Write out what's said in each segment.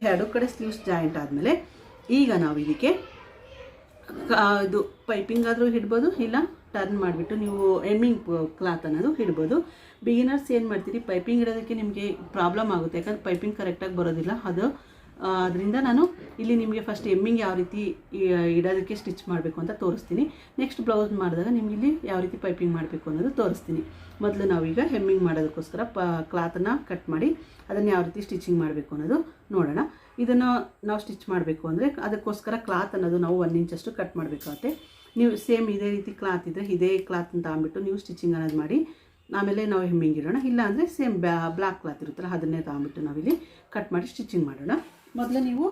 ಎರಡು ಕಡೆ sleeves joint ಆದಮೇಲೆ ಈಗ ನಾವು ಇದಕ್ಕೆ ಇದು ಪೈಪಿಂಗ್ ಆದರೂ ಇಡ್ಬೋದು, ಇಲ್ಲ ಟರ್ನ್ ಮಾಡಿಬಿಟ್ಟು ನೀವು ಎಮ್ಮಿಂಗ್ ಕ್ಲಾತ್ ಅನ್ನೋದು ಇಡ್ಬೋದು. ಬಿಗಿನರ್ಸ್ ಏನು ಮಾಡ್ತೀರಿ, ಪೈಪಿಂಗ್ ಇಡೋದಕ್ಕೆ ನಿಮಗೆ ಪ್ರಾಬ್ಲಮ್ ಆಗುತ್ತೆ, ಯಾಕಂದರೆ ಪೈಪಿಂಗ್ ಕರೆಕ್ಟಾಗಿ ಬರೋದಿಲ್ಲ. ಅದರಿಂದ ನಾನು ಇಲ್ಲಿ ನಿಮಗೆ ಫಸ್ಟ್ ಎಮ್ಮಿಂಗ್ ಯಾವ ರೀತಿ ಇಡೋದಕ್ಕೆ ಸ್ಟಿಚ್ ಮಾಡಬೇಕು ಅಂತ ತೋರಿಸ್ತೀನಿ. ನೆಕ್ಸ್ಟ್ ಬ್ಲೌಸ್ ಮಾಡಿದಾಗ ನಿಮ್ಗೆ ಇಲ್ಲಿ ಯಾವ ರೀತಿ ಪೈಪಿಂಗ್ ಮಾಡಬೇಕು ಅನ್ನೋದು ತೋರಿಸ್ತೀನಿ. ಮೊದಲು ನಾವೀಗ ಹೆಮ್ಮಿಂಗ್ ಮಾಡೋದಕ್ಕೋಸ್ಕರ ಕ್ಲಾತನ್ನು ಕಟ್ ಮಾಡಿ ಅದನ್ನು ಯಾವ ರೀತಿ ಸ್ಟಿಚಿಂಗ್ ಮಾಡಬೇಕು ಅನ್ನೋದು ನೋಡೋಣ. ಇದನ್ನು ನಾವು ಸ್ಟಿಚ್ ಮಾಡಬೇಕು ಅಂದರೆ ಅದಕ್ಕೋಸ್ಕರ ಕ್ಲಾತ್ ಅನ್ನೋದು ನಾವು 1 ಇಂಚಷ್ಟು ಕಟ್ ಮಾಡಬೇಕಾಗುತ್ತೆ. ನೀವು ಸೇಮ್ ಇದೇ ರೀತಿ ಕ್ಲಾತ್ ಇದ್ದರೆ ಇದೇ ಕ್ಲಾತ್ ಅಂತ ಅಂದ್ಬಿಟ್ಟು ನೀವು ಸ್ಟಿಚಿಂಗ್ ಅನ್ನೋದು ಮಾಡಿ ಆಮೇಲೆ ನಾವು ಹೆಮ್ಮಿಂಗ್ ಇಡೋಣ. ಇಲ್ಲ ಅಂದರೆ ಸೇಮ್ ಬ್ಲ್ಯಾಕ್ ಕ್ಲಾತ್ ಇರುತ್ತಲ್ಲ ಅದನ್ನೇ ತಗೊಂಬಿಟ್ಟು ನಾವಿಲ್ಲಿ ಕಟ್ ಮಾಡಿ ಸ್ಟಿಚಿಂಗ್ ಮಾಡೋಣ. ಮೊದಲು ನೀವು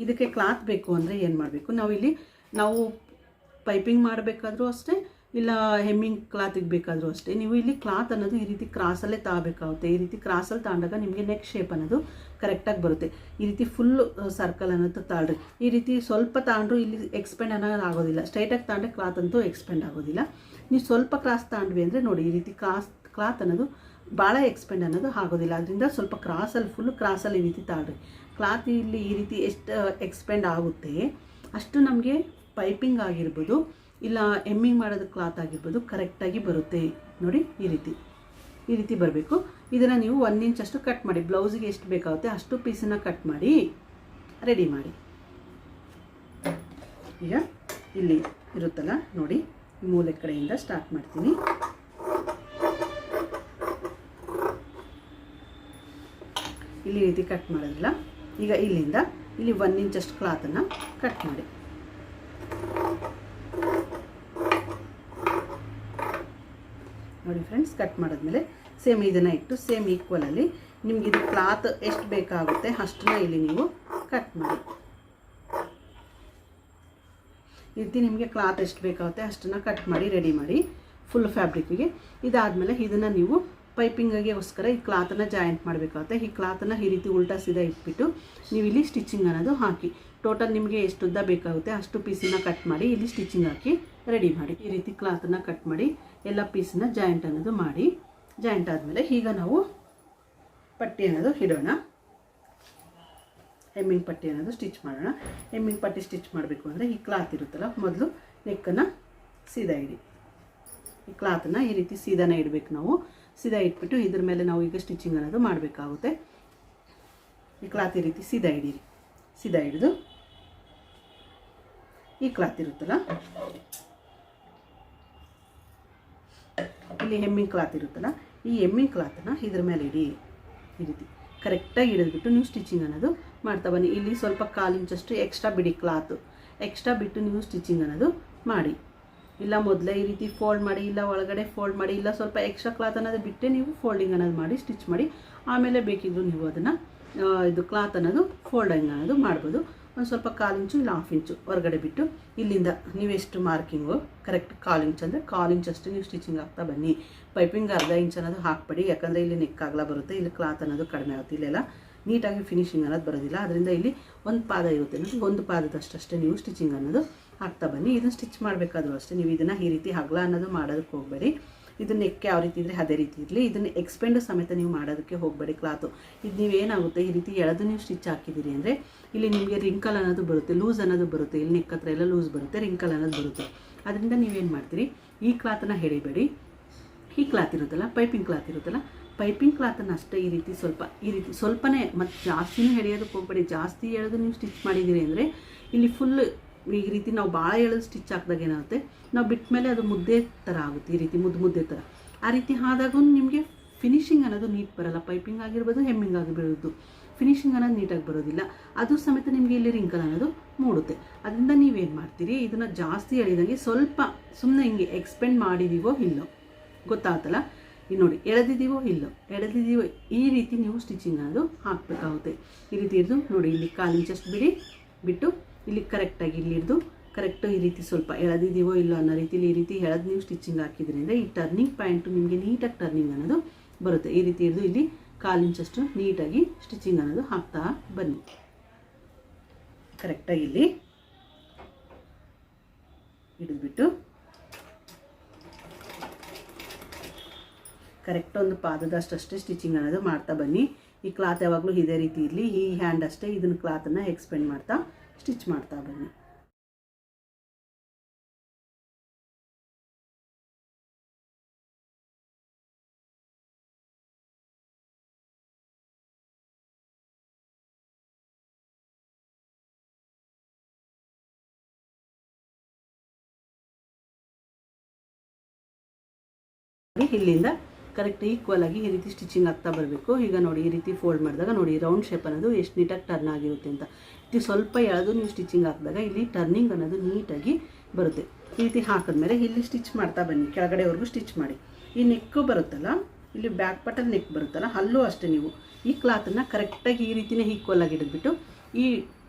ಇದಕ್ಕೆ ಕ್ಲಾತ್ ಬೇಕು ಅಂದರೆ ಏನು ಮಾಡಬೇಕು, ನಾವು ಪೈಪಿಂಗ್ ಮಾಡಬೇಕಾದ್ರೂ ಅಷ್ಟೇ, ಇಲ್ಲ ಹೆಮ್ಮಿಂಗ್ ಕ್ಲಾತಿಗೆ ಬೇಕಾದರೂ ಅಷ್ಟೇ, ನೀವು ಇಲ್ಲಿ ಕ್ಲಾತ್ ಅನ್ನೋದು ಈ ರೀತಿ ಕ್ರಾಸಲ್ಲೇ ತಗೋಬೇಕಾಗುತ್ತೆ. ಈ ರೀತಿ ಕ್ರಾಸಲ್ಲಿ ತಗೊಂಡಾಗ ನಿಮಗೆ ನೆಕ್ ಶೇಪ್ ಅನ್ನೋದು ಕರೆಕ್ಟಾಗಿ ಬರುತ್ತೆ. ಈ ರೀತಿ ಫುಲ್ಲು ಸರ್ಕಲ್ ಅನ್ನೋದು ತಾಳ್ರಿ. ಈ ರೀತಿ ಸ್ವಲ್ಪ ತಗೊಂಡ್ರು ಇಲ್ಲಿ ಎಕ್ಸ್ಪೆಂಡ್ ಅನ್ನೋದು ಆಗೋದಿಲ್ಲ. ಸ್ಟ್ರೈಟಾಗಿ ತಗೊಂಡ್ರೆ ಕ್ಲಾತ್ ಅಂತೂ ಎಕ್ಸ್ಪೆಂಡ್ ಆಗೋದಿಲ್ಲ. ನೀವು ಸ್ವಲ್ಪ ಕ್ರಾಸ್ ತಗೊಂಡ್ವಿ ಅಂದರೆ ನೋಡಿ, ಈ ರೀತಿ ಕ್ಲಾತ್ ಅನ್ನೋದು ಭಾಳ ಎಕ್ಸ್ಪೆಂಡ್ ಅನ್ನೋದು ಆಗೋದಿಲ್ಲ. ಅದರಿಂದ ಸ್ವಲ್ಪ ಫುಲ್ಲು ಕ್ರಾಸಲ್ಲಿ ಈ ರೀತಿ ತಾಳ್ರಿ. ಕ್ಲಾತ್ ಇಲ್ಲಿ ಈ ರೀತಿ ಎಷ್ಟು ಎಕ್ಸ್ಪೆಂಡ್ ಆಗುತ್ತೆ ಅಷ್ಟು ನಮಗೆ ಪೈಪಿಂಗ್ ಆಗಿರ್ಬೋದು, ಇಲ್ಲ ಎಮ್ಮಿಂಗ್ ಮಾಡೋದು ಕ್ಲಾತ್ ಆಗಿರ್ಬೋದು ಕರೆಕ್ಟಾಗಿ ಬರುತ್ತೆ. ನೋಡಿ ಈ ರೀತಿ ಬರಬೇಕು. ಇದನ್ನು ನೀವು 1 ಇಂಚಷ್ಟು ಕಟ್ ಮಾಡಿ, ಬ್ಲೌಸಿಗೆ ಎಷ್ಟು ಬೇಕಾಗುತ್ತೆ ಅಷ್ಟು ಪೀಸನ್ನು ಕಟ್ ಮಾಡಿ ರೆಡಿ ಮಾಡಿ. ಈಗ ಇಲ್ಲಿ ಇರುತ್ತಲ್ಲ ನೋಡಿ, ಮೂಲೆ ಕಡೆಯಿಂದ ಸ್ಟಾರ್ಟ್ ಮಾಡ್ತೀನಿ. ಇಲ್ಲಿ ರೀತಿ ಕಟ್ ಮಾಡೋದಿಲ್ಲ. ಈಗ ಇಲ್ಲಿಂದ ಇಲ್ಲಿ 1 ಇಂಚಷ್ಟು ಕ್ಲಾತನ್ನು ಕಟ್ ಮಾಡಿ. ನೋಡಿ ಫ್ರೆಂಡ್ಸ್, ಕಟ್ ಮಾಡಿದ್ಮೇಲೆ ಸೇಮ್ ಇದನ್ನು ಇಟ್ಟು ಸೇಮ್ ಈಕ್ವಲಲ್ಲಿ ನಿಮ್ಗೆ ಇದು ಕ್ಲಾತ್ ಎಷ್ಟು ಬೇಕಾಗುತ್ತೆ ಅಷ್ಟನ್ನ ಇಲ್ಲಿ ನೀವು ಕಟ್ ಮಾಡಿ. ಈ ರೀತಿ ನಿಮಗೆ ಕ್ಲಾತ್ ಎಷ್ಟು ಬೇಕಾಗುತ್ತೆ ಅಷ್ಟನ್ನು ಕಟ್ ಮಾಡಿ ರೆಡಿ ಮಾಡಿ ಫುಲ್ ಫ್ಯಾಬ್ರಿಕ್ಕಿಗೆ. ಇದಾದಮೇಲೆ ಇದನ್ನು ನೀವು ಪೈಪಿಂಗಿಗೋಸ್ಕರ ಈ ಕ್ಲಾತನ್ನು ಜಾಯಿಂಟ್ ಮಾಡಬೇಕಾಗುತ್ತೆ. ಈ ಕ್ಲಾತನ್ನು ಈ ರೀತಿ ಉಲ್ಟಾ ಸೀದಾ ಇಟ್ಬಿಟ್ಟು ನೀವು ಇಲ್ಲಿ ಸ್ಟಿಚಿಂಗ್ ಅನ್ನೋದು ಹಾಕಿ. ಟೋಟಲ್ ನಿಮಗೆ ಎಷ್ಟು ಉದ್ದ ಬೇಕಾಗುತ್ತೆ ಅಷ್ಟು ಪೀಸನ್ನು ಕಟ್ ಮಾಡಿ ಇಲ್ಲಿ ಸ್ಟಿಚಿಂಗ್ ಹಾಕಿ ರೆಡಿ ಮಾಡಿ. ಈ ರೀತಿ ಕ್ಲಾತನ್ನು ಕಟ್ ಮಾಡಿ ಎಲ್ಲ ಪೀಸನ್ನ ಜಾಯಿಂಟ್ ಅನ್ನೋದು ಮಾಡಿ, ಜಾಯಿಂಟ್ ಆದಮೇಲೆ ಈಗ ನಾವು ಪಟ್ಟಿ ಅನ್ನೋದು ಇಡೋಣ. ಹೆಮ್ಮಿಂಗ್ ಪಟ್ಟಿ ಅನ್ನೋದು ಸ್ಟಿಚ್ ಮಾಡೋಣ. ಹೆಮ್ಮಿಂಗ್ ಪಟ್ಟಿ ಸ್ಟಿಚ್ ಮಾಡಬೇಕು ಅಂದರೆ ಈ ಕ್ಲಾತ್ ಇರುತ್ತಲ್ಲ, ಮೊದಲು ನೆಕ್ಕನ್ನು ಸೀದಾ ಇಡಿ. ಈ ಕ್ಲಾತನ್ನು ಈ ರೀತಿ ಸೀದಾನೇ ಇಡಬೇಕು. ನಾವು ಸೀದಾ ಇಟ್ಬಿಟ್ಟು ಇದ್ರ ಮೇಲೆ ನಾವು ಈಗ ಸ್ಟಿಚಿಂಗ್ ಅನ್ನೋದು ಮಾಡಬೇಕಾಗುತ್ತೆ. ಈ ಕ್ಲಾತ್ ಈ ರೀತಿ ಸೀದಾ ಹಿಡೀರಿ. ಸೀದಾ ಹಿಡಿದು ಈ ಕ್ಲಾತ್ ಇರುತ್ತಲ್ಲ, ಇಲ್ಲಿ ಹೆಮ್ಮಿಂಗ್ ಕ್ಲಾತ್ ಇರುತ್ತಲ್ಲ, ಈ ಹೆಮ್ಮಿಂಗ್ ಕ್ಲಾತನ್ನು ಇದ್ರ ಮೇಲೆ ಇಡಿ. ಈ ರೀತಿ ಕರೆಕ್ಟಾಗಿ ಹಿಡಿದ್ಬಿಟ್ಟು ನೀವು ಸ್ಟಿಚಿಂಗ್ ಅನ್ನೋದು ಮಾಡ್ತಾ ಬನ್ನಿ. ಇಲ್ಲಿ ಸ್ವಲ್ಪ 1/4 ಇಂಚಷ್ಟು ಎಕ್ಸ್ಟ್ರಾ ಬಿಡಿ, ಕ್ಲಾತು ಎಕ್ಸ್ಟ್ರಾ ಬಿಟ್ಟು ನೀವು ಸ್ಟಿಚಿಂಗ್ ಅನ್ನೋದು ಮಾಡಿ. ಇಲ್ಲ ಮೊದಲೇ ಈ ರೀತಿ ಫೋಲ್ಡ್ ಮಾಡಿ, ಇಲ್ಲ ಒಳಗಡೆ ಫೋಲ್ಡ್ ಮಾಡಿ, ಇಲ್ಲ ಸ್ವಲ್ಪ ಎಕ್ಸ್ಟ್ರಾ ಕ್ಲಾತ್ ಅನ್ನೋದು ಬಿಟ್ಟೆ ನೀವು ಫೋಲ್ಡಿಂಗ್ ಅನ್ನೋದು ಮಾಡಿ ಸ್ಟಿಚ್ ಮಾಡಿ. ಆಮೇಲೆ ಬೇಕಿದ್ರು ನೀವು ಅದನ್ನು ಇದು ಕ್ಲಾತ್ ಅನ್ನೋದು ಫೋಲ್ಡಿಂಗ್ ಅನ್ನೋದು ಮಾಡ್ಬೋದು. ಒಂದು ಸ್ವಲ್ಪ 1/4 ಇಂಚು ಇಲ್ಲ 1/2 ಇಂಚು ಹೊರಗಡೆ ಬಿಟ್ಟು ಇಲ್ಲಿಂದ ನೀವೆಷ್ಟು ಮಾರ್ಕಿಂಗು ಕರೆಕ್ಟ್ 1/4 ಇಂಚ್ ಅಂದರೆ 1/4 ಇಂಚಷ್ಟು ನೀವು ಸ್ಟಿಚಿಂಗ್ ಆಗ್ತಾ ಬನ್ನಿ. ಪೈಪಿಂಗ್ 1/2 ಇಂಚ್ ಅನ್ನೋದು ಹಾಕಬೇಡಿ, ಯಾಕಂದರೆ ಇಲ್ಲಿ ನೆಕ್ ಆಗಲ ಬರುತ್ತೆ, ಇಲ್ಲಿ ಕ್ಲಾತ್ ಅನ್ನೋದು ಕಡಿಮೆ ಆಗುತ್ತೆ. ಇಲ್ಲೆಲ್ಲ ನೀಟಾಗಿ ಫಿನಿಶಿಂಗ್ ಅನ್ನೋದು ಬರೋದಿಲ್ಲ. ಅದರಿಂದ ಇಲ್ಲಿ ಒಂದು ಪಾದ ಇರುತ್ತೆ ಅನ್ನೋದು, ಒಂದು ಪಾದದಷ್ಟೇ ನೀವು ಸ್ಟಿಚಿಂಗ್ ಅನ್ನೋದು ಹಾಕ್ತಾ ಬನ್ನಿ. ಇದನ್ನು ಸ್ಟಿಚ್ ಮಾಡಬೇಕಾದ್ರೂ ಅಷ್ಟೇ ನೀವು ಇದನ್ನು ಈ ರೀತಿ ಹಗಲ ಅನ್ನೋದು ಮಾಡೋದಕ್ಕೆ ಹೋಗಬೇಡಿ. ಇದನ್ನ ನೆಕ್ ಯಾವ ರೀತಿ ಇದ್ದರೆ ಅದೇ ರೀತಿ ಇರಲಿ. ಇದನ್ನು ಎಕ್ಸ್ಪೆಂಡ್ ಸಮೇತ ನೀವು ಮಾಡೋದಕ್ಕೆ ಹೋಗಬೇಡಿ. ಕ್ಲಾತು ಇದು ನೀವೇನಾಗುತ್ತೆ ಈ ರೀತಿ ಎಳೆದು ನೀವು ಸ್ಟಿಚ್ ಹಾಕಿದ್ದೀರಿ ಅಂದರೆ ಇಲ್ಲಿ ನಿಮಗೆ ರಿಂಕಲ್ ಅನ್ನೋದು ಬರುತ್ತೆ, ಲೂಸ್ ಅನ್ನೋದು ಬರುತ್ತೆ. ಇಲ್ಲಿ ನೆಕ್ ಹತ್ರ ಎಲ್ಲ ಲೂಸ್ ಬರುತ್ತೆ, ರಿಂಕಲ್ ಅನ್ನೋದು ಬರುತ್ತೆ. ಅದರಿಂದ ನೀವೇನು ಮಾಡ್ತೀರಿ, ಈ ಕ್ಲಾತನ್ನು ಎಳಿಬೇಡಿ. ಈ ಕ್ಲಾತ್ ಇರುತ್ತಲ್ಲ, ಪೈಪಿಂಗ್ ಕ್ಲಾತ್ ಇರುತ್ತಲ್ಲ, ಪೈಪಿಂಗ್ ಕ್ಲಾತನ್ನು ಅಷ್ಟೇ ಈ ರೀತಿ ಸ್ವಲ್ಪನೇ, ಮತ್ತು ಜಾಸ್ತಿನೂ ಎಳೆಯೋದಕ್ಕೆ ಹೋಗಬೇಡಿ. ಜಾಸ್ತಿ ಎಳೆದು ನೀವು ಸ್ಟಿಚ್ ಮಾಡಿದ್ದೀರಿ ಅಂದರೆ ಇಲ್ಲಿ ಫುಲ್ ಈ ರೀತಿ ನಾವು ಭಾಳ ಎಳೆದು ಸ್ಟಿಚ್ ಹಾಕಿದಾಗ ಏನಾಗುತ್ತೆ, ನಾವು ಬಿಟ್ಟ ಮೇಲೆ ಅದು ಮುದ್ದೆ ಥರ ಆಗುತ್ತೆ. ಈ ರೀತಿ ಮುದ್ದೆ ಥರ ಆ ರೀತಿ ಆದಾಗ ನಿಮಗೆ ಫಿನಿಶಿಂಗ್ ಅನ್ನೋದು ನೀಟ್ ಬರೋಲ್ಲ. ಪೈಪಿಂಗ್ ಆಗಿರ್ಬೋದು, ಹೆಮ್ಮಿಂಗ್ ಆಗಿರ್ಬೋದು, ಫಿನಿಶಿಂಗ್ ಅನ್ನೋದು ನೀಟಾಗಿ ಬರೋದಿಲ್ಲ. ಅದು ಸಮೇತ ನಿಮಗೆ ಇಲ್ಲಿ ರಿಂಕಲ್ ಅನ್ನೋದು ಮೂಡುತ್ತೆ. ಅದರಿಂದ ನೀವೇನು ಮಾಡ್ತೀರಿ, ಇದನ್ನು ಜಾಸ್ತಿ ಎಳೆದಂಗೆ ಸ್ವಲ್ಪ ಸುಮ್ಮನೆ ಹಿಂಗೆ ಎಕ್ಸ್ಪೆಂಡ್ ಮಾಡಿದ್ದೀವೋ ಇಲ್ಲೋ ಗೊತ್ತಾಗುತ್ತಲ್ಲ, ಈಗ ನೋಡಿ ಎಳೆದಿದ್ದೀವೋ ಈ ರೀತಿ ನೀವು ಸ್ಟಿಚಿಂಗ್ ಅನ್ನೋದು ಹಾಕಬೇಕಾಗುತ್ತೆ. ಈ ರೀತಿ ಹಿಡಿದು ನೋಡಿ, ಇಲ್ಲಿ 1/4 ಇಂಚಷ್ಟು ಬಿಟ್ಟು ಇಲ್ಲಿ ಕರೆಕ್ಟಾಗಿ ಇಲ್ಲಿ ಹಿಡಿದು ಕರೆಕ್ಟು ಈ ರೀತಿ ಸ್ವಲ್ಪ ಎಳೆದಿದ್ದೀವೋ ಇಲ್ಲ ಅನ್ನೋ ರೀತಿಲಿ ಈ ರೀತಿ ಎಳೆದು ನೀವು ಸ್ಟಿಚಿಂಗ್ ಹಾಕಿದ್ರಿಂದ ಈ ಟರ್ನಿಂಗ್ ಪಾಯಿಂಟು ನಿಮಗೆ ನೀಟಾಗಿ ಟರ್ನಿಂಗ್ ಅನ್ನೋದು ಬರುತ್ತೆ. ಈ ರೀತಿ ಹಿಡಿದು ಇಲ್ಲಿ 1/4 ಇಂಚಷ್ಟು ನೀಟಾಗಿ ಸ್ಟಿಚಿಂಗ್ ಅನ್ನೋದು ಹಾಕ್ತಾ ಬನ್ನಿ. ಕರೆಕ್ಟಾಗಿ ಇಲ್ಲಿ ಹಿಡಿದ್ಬಿಟ್ಟು ಕರೆಕ್ಟ್ ಒಂದು ಪಾದದಷ್ಟೇ ಸ್ಟಿಚಿಂಗ್ ಅನ್ನೋದು ಮಾಡ್ತಾ ಬನ್ನಿ. ಈ ಕ್ಲಾತ್ ಯಾವಾಗಲೂ ಇದೇ ರೀತಿ ಇರಲಿ, ಈ ಹ್ಯಾಂಡ್ ಅಷ್ಟೇ. ಇದನ್ನು ಕ್ಲಾತನ್ನು ಎಕ್ಸ್ಪೆಂಡ್ ಮಾಡ್ತಾ ಸ್ಟಿಚ್ ಮಾಡ್ತಾ ಬನ್ನಿ. ಇಲ್ಲಿಂದ ಕರೆಕ್ಟ್ ಈಕ್ವಲ್ ಆಗಿ ಈ ರೀತಿ ಸ್ಟಿಚಿಂಗ್ ಆಗ್ತಾ ಬರಬೇಕು. ಈಗ ನೋಡಿ, ಈ ರೀತಿ ಫೋಲ್ಡ್ ಮಾಡಿದಾಗ ನೋಡಿ ರೌಂಡ್ ಶೇಪ್ ಅನ್ನೋದು ಎಷ್ಟು ನೀಟಾಗಿ ಟರ್ನ್ ಆಗಿರುತ್ತೆ ಅಂತ. ಇದು ಸ್ವಲ್ಪ ಎಳೆದು ನೀವು ಸ್ಟಿಚಿಂಗ್ ಹಾಕಿದಾಗ ಇಲ್ಲಿ ಟರ್ನಿಂಗ್ ಅನ್ನೋದು ನೀಟಾಗಿ ಬರುತ್ತೆ. ಈ ರೀತಿ ಹಾಕಿದ್ಮೇಲೆ ಇಲ್ಲಿ ಸ್ಟಿಚ್ ಮಾಡ್ತಾ ಬನ್ನಿ, ಕೆಳಗಡೆವರೆಗೂ ಸ್ಟಿಚ್ ಮಾಡಿ. ಈ ನೆಕ್ಕು ಬರುತ್ತಲ್ಲ, ಇಲ್ಲಿ ಬ್ಯಾಕ್ ಪಾರ್ಟಲ್ಲಿ ನೆಕ್ ಬರುತ್ತಲ್ಲ, ಅಲ್ಲೂ ಅಷ್ಟೇ ನೀವು ಈ ಕ್ಲಾತನ್ನು ಕರೆಕ್ಟಾಗಿ ಈ ರೀತಿಯೇ ಈಕ್ವಲ್ ಆಗಿ ಹಿಡಿದ್ಬಿಟ್ಟು ಈ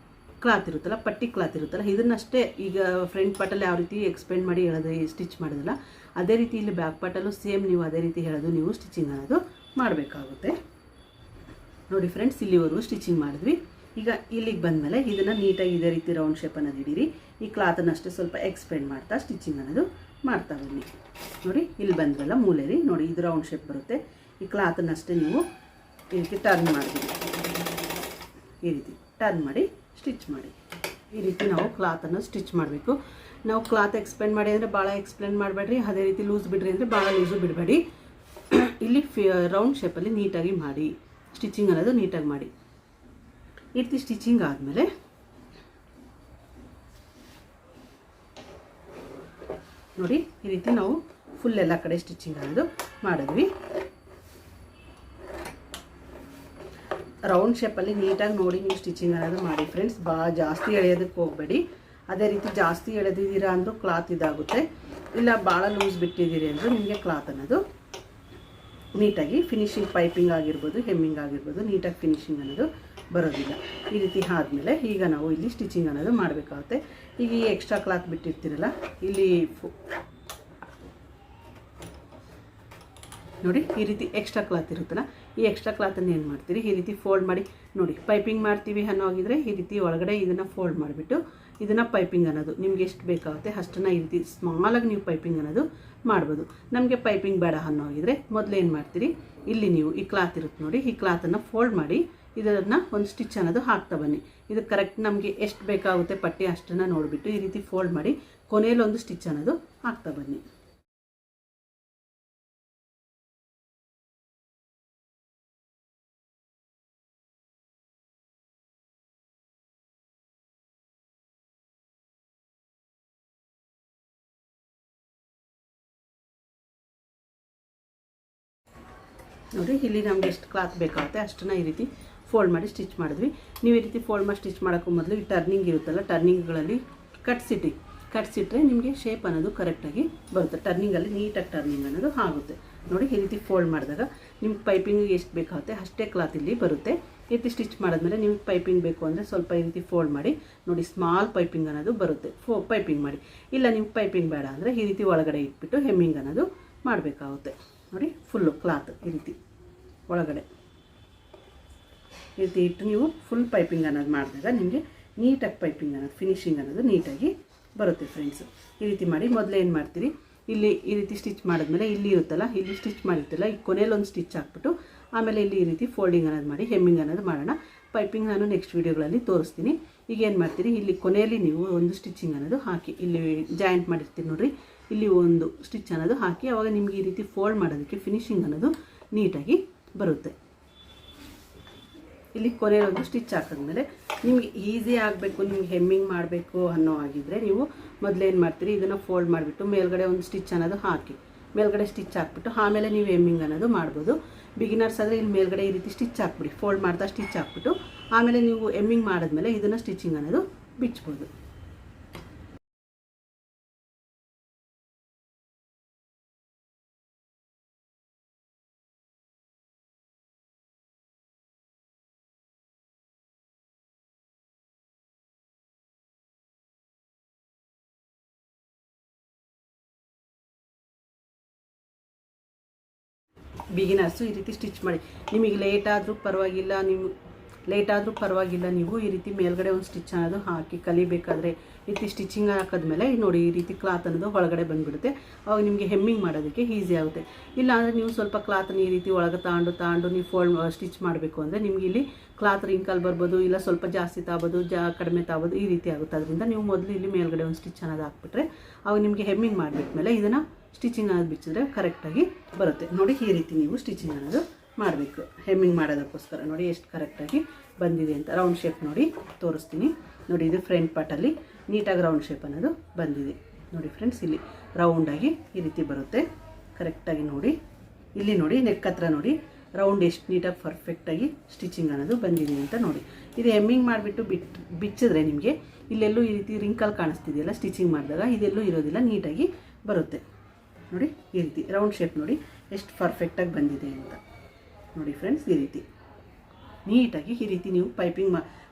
ಕ್ಲಾತ್ ಇರುತ್ತಲ್ಲ, ಪಟ್ಟಿ ಕ್ಲಾತ್ ಇರುತ್ತಲ್ಲ, ಇದನ್ನಷ್ಟೇ ಈಗ ಫ್ರಂಟ್ ಪಾರ್ಟಲ್ಲಿ ಯಾವ ರೀತಿ ಎಕ್ಸ್ಪೆಂಡ್ ಮಾಡಿ ಎಳೆದು ಸ್ಟಿಚ್ ಮಾಡೋದಲ್ಲ, ಅದೇ ರೀತಿ ಇಲ್ಲಿ ಬ್ಯಾಕ್ ಪಾರ್ಟಲ್ಲೂ ಸೇಮ್ ನೀವು ಅದೇ ರೀತಿ ಹೇಳೋದು ನೀವು ಸ್ಟಿಚಿಂಗ್ ಅನ್ನೋದು ಮಾಡಬೇಕಾಗುತ್ತೆ. ನೋಡಿ ಫ್ರೆಂಡ್ಸ್, ಇಲ್ಲಿವರೆಗೂ ಸ್ಟಿಚಿಂಗ್ ಮಾಡಿದ್ವಿ. ಈಗ ಇಲ್ಲಿಗೆ ಬಂದಮೇಲೆ ಇದನ್ನು ನೀಟಾಗಿ ಇದೇ ರೀತಿ ರೌಂಡ್ ಶೇಪ್ ಅನ್ನೋದು ಹಿಡೀರಿ. ಈ ಕ್ಲಾತನ್ನು ಅಷ್ಟೇ ಸ್ವಲ್ಪ ಎಕ್ಸ್ಪೆಂಡ್ ಮಾಡ್ತಾ ಸ್ಟಿಚಿಂಗ್ ಅನ್ನೋದು ಮಾಡ್ತಾ ಬನ್ನಿ. ನೋಡಿ ಇಲ್ಲಿ ಬಂದ್ರಲ್ಲ ಮೂಲೆಯಲ್ಲಿ ನೋಡಿ, ಇದು ರೌಂಡ್ ಶೇಪ್ ಬರುತ್ತೆ. ಈ ಕ್ಲಾತನ್ನು ಅಷ್ಟೇ ನೀವು ಈ ರೀತಿ ಟರ್ನ್ ಮಾಡಿದ್ವಿ, ಈ ರೀತಿ ಟರ್ನ್ ಮಾಡಿ ಸ್ಟಿಚ್ ಮಾಡಿ. ಈ ರೀತಿ ನಾವು ಕ್ಲಾತನ್ನು ಸ್ಟಿಚ್ ಮಾಡಬೇಕು. ನಾವು ಕ್ಲಾತ್ ಎಕ್ಸ್ಪೆಂಡ್ ಮಾಡಿ ಅಂದರೆ ಭಾಳ ಎಕ್ಸ್ಪ್ಲೇನ್ ಮಾಡಬೇಡ್ರಿ, ಅದೇ ರೀತಿ ಲೂಸ್ ಬಿಡ್ರಿ ಅಂದರೆ ಭಾಳ ಲೂಸು ಬಿಡಬೇಡಿ. ಇಲ್ಲಿ ರೌಂಡ್ ಶೇಪಲ್ಲಿ ನೀಟಾಗಿ ಮಾಡಿ, ಸ್ಟಿಚಿಂಗ್ ಅನ್ನೋದು ನೀಟಾಗಿ ಮಾಡಿ. ಈ ರೀತಿ ಸ್ಟಿಚಿಂಗ್ ಆದಮೇಲೆ ನೋಡಿ, ಈ ರೀತಿ ನಾವು ಫುಲ್ ಎಲ್ಲ ಕಡೆ ಸ್ಟಿಚಿಂಗ್ ಅನ್ನೋದು ಮಾಡಿದ್ವಿ. ರೌಂಡ್ ಶೇಪಲ್ಲಿ ನೀಟಾಗಿ ನೋಡಿ ನೀವು ಸ್ಟಿಚಿಂಗ್ ಅನ್ನೋದು ಮಾಡಿ ಫ್ರೆಂಡ್ಸ್. ಜಾಸ್ತಿ ಎಳೆಯೋದಕ್ಕೆ ಹೋಗಬೇಡಿ. ಅದೇ ರೀತಿ ಜಾಸ್ತಿ ಎಳೆದಿದ್ದೀರಾ ಅಂದರೂ ಕ್ಲಾತ್ ಇದಾಗುತ್ತೆ, ಇಲ್ಲ ಭಾಳ ಲೂಸ್ ಬಿಟ್ಟಿದ್ದೀರಿ ಅಂದರೂ ನಿಮಗೆ ಕ್ಲಾತ್ ಅನ್ನೋದು ನೀಟಾಗಿ ಫಿನಿಶಿಂಗ್, ಪೈಪಿಂಗ್ ಆಗಿರ್ಬೋದು, ಹೆಮ್ಮಿಂಗ್ ಆಗಿರ್ಬೋದು, ನೀಟಾಗಿ ಫಿನಿಶಿಂಗ್ ಅನ್ನೋದು ಬರೋದಿಲ್ಲ. ಈ ರೀತಿ ಆದಮೇಲೆ ಈಗ ನಾವು ಇಲ್ಲಿ ಸ್ಟಿಚಿಂಗ್ ಅನ್ನೋದು ಮಾಡಬೇಕಾಗುತ್ತೆ. ಈಗ ಈ ಎಕ್ಸ್ಟ್ರಾ ಕ್ಲಾತ್ ಬಿಟ್ಟಿರ್ತೀರಲ್ಲ, ಇಲ್ಲಿ ನೋಡಿ ಈ ರೀತಿ ಎಕ್ಸ್ಟ್ರಾ ಕ್ಲಾತ್ ಇರುತ್ತಲ್ಲ, ಈ ಎಕ್ಸ್ಟ್ರಾ ಕ್ಲಾತನ್ನು ಏನು ಮಾಡ್ತೀರಿ, ಈ ರೀತಿ ಫೋಲ್ಡ್ ಮಾಡಿ. ನೋಡಿ ಪೈಪಿಂಗ್ ಮಾಡ್ತೀವಿ ಅನ್ನೋ ಆಗಿದ್ರೆ ಈ ರೀತಿ ಒಳಗಡೆ ಇದನ್ನು ಫೋಲ್ಡ್ ಮಾಡಿಬಿಟ್ಟು ಇದನ್ನು ಪೈಪಿಂಗ್ ಅನ್ನೋದು ನಿಮ್ಗೆ ಎಷ್ಟು ಬೇಕಾಗುತ್ತೆ ಅಷ್ಟನ್ನು ಈ ರೀತಿ ಸ್ಮಾಲಾಗಿ ನೀವು ಪೈಪಿಂಗ್ ಅನ್ನೋದು ಮಾಡ್ಬೋದು. ನಮಗೆ ಪೈಪಿಂಗ್ ಬೇಡ ಅನ್ನೋ ಆಗಿದ್ರೆ ಮೊದಲು ಏನು ಮಾಡ್ತೀರಿ, ಇಲ್ಲಿ ನೀವು ಈ ಕ್ಲಾತ್ ಇರುತ್ತೆ ನೋಡಿ, ಈ ಕ್ಲಾತನ್ನು ಫೋಲ್ಡ್ ಮಾಡಿ ಇದನ್ನು ಒಂದು ಸ್ಟಿಚ್ ಅನ್ನೋದು ಹಾಕ್ತಾ ಬನ್ನಿ. ಇದು ಕರೆಕ್ಟ್ ನಮಗೆ ಎಷ್ಟು ಬೇಕಾಗುತ್ತೆ ಪಟ್ಟಿ ಅಷ್ಟನ್ನು ನೋಡಿಬಿಟ್ಟು ಈ ರೀತಿ ಫೋಲ್ಡ್ ಮಾಡಿ ಕೊನೆಯಲ್ಲಿ ಒಂದು ಸ್ಟಿಚ್ ಅನ್ನೋದು ಹಾಕ್ತಾ ಬನ್ನಿ. ನೋಡಿ ಇಲ್ಲಿ ನಮಗೆ ಎಷ್ಟು ಕ್ಲಾತ್ ಬೇಕಾಗುತ್ತೆ ಅಷ್ಟನ್ನು ಈ ರೀತಿ ಫೋಲ್ಡ್ ಮಾಡಿ ಸ್ಟಿಚ್ ಮಾಡಿದ್ವಿ. ನೀವು ಈ ರೀತಿ ಫೋಲ್ಡ್ ಮಾಡಿ ಸ್ಟಿಚ್ ಮಾಡೋಕ್ಕೂ ಮೊದಲು ಈ ಟರ್ನಿಂಗ್ ಇರುತ್ತಲ್ಲ, ಟರ್ನಿಂಗ್ಗಳಲ್ಲಿ ಕಟ್ಸಿಟ್ರೆ ನಿಮಗೆ ಶೇಪ್ ಅನ್ನೋದು ಕರೆಕ್ಟಾಗಿ ಬರುತ್ತೆ. ಟರ್ನಿಂಗಲ್ಲಿ ನೀಟಾಗಿ ಟರ್ನಿಂಗ್ ಅನ್ನೋದು ಆಗುತ್ತೆ. ನೋಡಿ ಈ ರೀತಿ ಫೋಲ್ಡ್ ಮಾಡಿದಾಗ ನಿಮ್ಗೆ ಪೈಪಿಂಗಿಗೆ ಎಷ್ಟು ಬೇಕಾಗುತ್ತೆ ಅಷ್ಟೇ ಕ್ಲಾತ್ ಇಲ್ಲಿ ಬರುತ್ತೆ. ಈ ರೀತಿ ಸ್ಟಿಚ್ ಮಾಡಿದ್ಮೇಲೆ ನಿಮ್ಗೆ ಪೈಪಿಂಗ್ ಬೇಕು ಅಂದರೆ ಸ್ವಲ್ಪ ಈ ರೀತಿ ಫೋಲ್ಡ್ ಮಾಡಿ ನೋಡಿ ಸ್ಮಾಲ್ ಪೈಪಿಂಗ್ ಅನ್ನೋದು ಬರುತ್ತೆ. ಪೈಪಿಂಗ್ ಮಾಡಿ. ಇಲ್ಲ ನಿಮ್ಗೆ ಪೈಪಿಂಗ್ ಬೇಡ ಅಂದರೆ ಈ ರೀತಿ ಒಳಗಡೆ ಇಟ್ಬಿಟ್ಟು ಹೆಮ್ಮಿಂಗ್ ಅನ್ನೋದು ಮಾಡಬೇಕಾಗುತ್ತೆ. ನೋಡಿ ಫುಲ್ಲು ಕ್ಲಾತ್ ಈ ರೀತಿ ಒಳಗಡೆ ಈ ರೀತಿ ಇಟ್ಟು ನೀವು ಫುಲ್ ಪೈಪಿಂಗ್ ಅನ್ನೋದು ಮಾಡಿದಾಗ ನಿಮಗೆ ನೀಟಾಗಿ ಪೈಪಿಂಗ್ ಅನ್ನೋದು ಫಿನಿಶಿಂಗ್ ಅನ್ನೋದು ನೀಟಾಗಿ ಬರುತ್ತೆ ಫ್ರೆಂಡ್ಸು. ಈ ರೀತಿ ಮಾಡಿ ಮೊದಲೇ ಏನು ಮಾಡ್ತೀರಿ, ಇಲ್ಲಿ ಈ ರೀತಿ ಸ್ಟಿಚ್ ಮಾಡಿದ್ಮೇಲೆ ಇಲ್ಲಿ ಇರುತ್ತಲ್ಲ, ಇಲ್ಲಿ ಸ್ಟಿಚ್ ಮಾಡಿರ್ತಿಲ್ಲ, ಈ ಕೊನೆಯಲ್ಲಿ ಒಂದು ಸ್ಟಿಚ್ ಹಾಕ್ಬಿಟ್ಟು ಆಮೇಲೆ ಇಲ್ಲಿ ಈ ರೀತಿ ಫೋಲ್ಡಿಂಗ್ ಅನ್ನೋದು ಮಾಡಿ ಹೆಮ್ಮಿಂಗ್ ಅನ್ನೋದು ಮಾಡೋಣ. ಪೈಪಿಂಗ್ ನಾನು ನೆಕ್ಸ್ಟ್ ವೀಡಿಯೋಗಳಲ್ಲಿ ತೋರಿಸ್ತೀನಿ. ಈಗ ಏನು ಮಾಡ್ತೀರಿ, ಇಲ್ಲಿ ಕೊನೆಯಲ್ಲಿ ನೀವು ಒಂದು ಸ್ಟಿಚಿಂಗ್ ಅನ್ನೋದು ಹಾಕಿ, ಇಲ್ಲಿ ಜಾಯಿಂಟ್ ಮಾಡಿರ್ತೀರಿ ನೋಡಿರಿ, ಇಲ್ಲಿ ಒಂದು ಸ್ಟಿಚ್ ಅನ್ನೋದು ಹಾಕಿ ಆವಾಗ ನಿಮಗೆ ಈ ರೀತಿ ಫೋಲ್ಡ್ ಮಾಡೋದಕ್ಕೆ ಫಿನಿಶಿಂಗ್ ಅನ್ನೋದು ನೀಟಾಗಿ ಬರುತ್ತೆ. ಇಲ್ಲಿ ಕೊನೆಯಲ್ಲಿ ಒಂದು ಸ್ಟಿಚ್ ಹಾಕಿದ್ಮೇಲೆ ನಿಮಗೆ ಈಸಿ ಆಗಬೇಕು, ನಿಮ್ಗೆ ಹೆಮ್ಮಿಂಗ್ ಮಾಡಬೇಕು ಅನ್ನೋ ಆಗಿದ್ದರೆ ನೀವು ಮೊದಲೇನು ಮಾಡ್ತೀರಿ, ಇದನ್ನು ಫೋಲ್ಡ್ ಮಾಡಿಬಿಟ್ಟು ಮೇಲ್ಗಡೆ ಒಂದು ಸ್ಟಿಚ್ ಅನ್ನೋದು ಹಾಕಿ, ಮೇಲ್ಗಡೆ ಸ್ಟಿಚ್ ಹಾಕ್ಬಿಟ್ಟು ಆಮೇಲೆ ನೀವು ಹೆಮ್ಮಿಂಗ್ ಅನ್ನೋದು ಮಾಡ್ಬೋದು. ಬಿಗಿನರ್ಸ್ ಆದರೆ ಇಲ್ಲಿ ಮೇಲ್ಗಡೆ ಈ ರೀತಿ ಸ್ಟಿಚ್ ಹಾಕ್ಬಿಡಿ, ಫೋಲ್ಡ್ ಮಾಡ್ತಾ ಸ್ಟಿಚ್ ಹಾಕ್ಬಿಟ್ಟು ಆಮೇಲೆ ನೀವು ಹೆಮ್ಮಿಂಗ್ ಮಾಡಿದ್ಮೇಲೆ ಇದನ್ನು ಸ್ಟಿಚಿಂಗ್ ಅನ್ನೋದು ಬಿಚ್ಬೋದು. ಬಿಗಿನರ್ಸು ಈ ರೀತಿ ಸ್ಟಿಚ್ ಮಾಡಿ. ನಿಮಗೆ ಲೇಟ್ ಆದರೂ ಪರವಾಗಿಲ್ಲ, ನೀವು ಲೇಟ್ ಆದರೂ ಪರವಾಗಿಲ್ಲ, ನೀವು ಈ ರೀತಿ ಮೇಲ್ಗಡೆ ಒಂದು ಸ್ಟಿಚ್ ಅನ್ನೋದು ಹಾಕಿ ಕಲಿಬೇಕಾದ್ರೆ ಈ ರೀತಿ ಸ್ಟಿಚಿಂಗ್ ಹಾಕಿದ್ಮೇಲೆ ನೋಡಿ ಈ ರೀತಿ ಕ್ಲಾತ್ ಅನ್ನೋದು ಒಳಗಡೆ ಬಂದುಬಿಡುತ್ತೆ. ಅವಾಗ ನಿಮಗೆ ಹೆಮ್ಮಿಂಗ್ ಮಾಡೋದಕ್ಕೆ ಈಸಿ ಆಗುತ್ತೆ. ಇಲ್ಲ ಅಂದರೆ ನೀವು ಸ್ವಲ್ಪ ಕ್ಲಾತನ್ನು ಈ ರೀತಿ ಒಳಗೆ ತಗೊಂಡು ನೀವು ಸ್ಟಿಚ್ ಮಾಡಬೇಕು ಅಂದರೆ ನಿಮ್ಗೆ ಇಲ್ಲಿ ಕ್ಲಾತ್ ರಿಂಕಲ್ ಬರ್ಬೋದು, ಇಲ್ಲ ಸ್ವಲ್ಪ ಜಾಸ್ತಿ ತಾಬೋದು, ಕಡಿಮೆ ತಾಬೋದು, ಈ ರೀತಿ ಆಗುತ್ತೆ. ಅದರಿಂದ ನೀವು ಮೊದಲು ಇಲ್ಲಿ ಮೇಲ್ಗಡೆ ಒಂದು ಸ್ಟಿಚ್ ಅನ್ನೋದು ಹಾಕ್ಬಿಟ್ರೆ ಅವಾಗ ನಿಮಗೆ ಹೆಮ್ಮಿಂಗ್ ಮಾಡಿಬಿಟ್ಮೇಲೆ ಇದನ್ನು ಸ್ಟಿಚಿಂಗ್ ಅನ್ನೋದು ಬಿಚ್ಚಿದ್ರೆ ಕರೆಕ್ಟಾಗಿ ಬರುತ್ತೆ. ನೋಡಿ ಈ ರೀತಿ ನೀವು ಸ್ಟಿಚಿಂಗ್ ಅನ್ನೋದು ಮಾಡಬೇಕು ಹೆಮ್ಮಿಂಗ್ ಮಾಡೋದಕ್ಕೋಸ್ಕರ. ನೋಡಿ ಎಷ್ಟು ಕರೆಕ್ಟಾಗಿ ಬಂದಿದೆ ಅಂತ. ರೌಂಡ್ ಶೇಪ್ ನೋಡಿ ತೋರಿಸ್ತೀನಿ. ನೋಡಿ ಇದು ಫ್ರಂಟ್ ಪಾರ್ಟಲ್ಲಿ ನೀಟಾಗಿ ರೌಂಡ್ ಶೇಪ್ ಅನ್ನೋದು ಬಂದಿದೆ. ನೋಡಿ ಫ್ರೆಂಡ್ಸ್, ಇಲ್ಲಿ ರೌಂಡಾಗಿ ಈ ರೀತಿ ಬರುತ್ತೆ ಕರೆಕ್ಟಾಗಿ. ನೋಡಿ ಇಲ್ಲಿ ನೋಡಿ ನೆಕ್ ಹತ್ರ ನೋಡಿ ರೌಂಡ್ ಎಷ್ಟು ನೀಟಾಗಿ ಪರ್ಫೆಕ್ಟಾಗಿ ಸ್ಟಿಚಿಂಗ್ ಅನ್ನೋದು ಬಂದಿದೆ ಅಂತ ನೋಡಿ. ಇದು ಹೆಮ್ಮಿಂಗ್ ಮಾಡಿಬಿಟ್ಟು ಬಿಚ್ಚಿದ್ರೆ ನಿಮಗೆ ಇಲ್ಲೆಲ್ಲೂ ಈ ರೀತಿ ರಿಂಕಲ್ ಕಾಣಿಸ್ತಿದೆಯಲ್ಲ ಸ್ಟಿಚಿಂಗ್ ಮಾಡಿದಾಗ, ಇದೆಲ್ಲೂ ಇರೋದಿಲ್ಲ, ನೀಟಾಗಿ ಬರುತ್ತೆ. ನೋಡಿ ಈ ರೀತಿ ರೌಂಡ್ ಶೇಪ್ ನೋಡಿ ಎಷ್ಟು ಪರ್ಫೆಕ್ಟಾಗಿ ಬಂದಿದೆ ಅಂತ ನೋಡಿ ಫ್ರೆಂಡ್ಸ್. ಈ ರೀತಿ ನೀಟಾಗಿ ಈ ರೀತಿ ನೀವು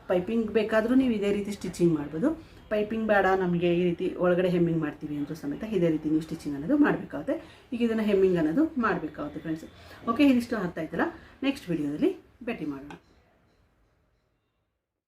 ಪೈಪಿಂಗ್ ಬೇಕಾದರೂ ನೀವು ಇದೇ ರೀತಿ ಸ್ಟಿಚಿಂಗ್ ಮಾಡ್ಬೋದು. ಪೈಪಿಂಗ್ ಬೇಡ ನಮಗೆ ಈ ರೀತಿ ಒಳಗಡೆ ಹೆಮ್ಮಿಂಗ್ ಮಾಡ್ತೀವಿ ಅಂದರೂ ಸಮೇತ ಇದೇ ರೀತಿ ನೀವು ಸ್ಟಿಚಿಂಗ್ ಅನ್ನೋದು ಮಾಡಬೇಕಾಗುತ್ತೆ. ಈಗ ಇದನ್ನು ಹೆಮ್ಮಿಂಗ್ ಅನ್ನೋದು ಮಾಡಬೇಕಾಗುತ್ತೆ ಫ್ರೆಂಡ್ಸ್. ಓಕೆ, ಇದಿಷ್ಟು ಅರ್ಥ ಆಯ್ತಲ್ಲ. ನೆಕ್ಸ್ಟ್ ವಿಡಿಯೋದಲ್ಲಿ ಭೇಟಿ ಮಾಡೋಣ.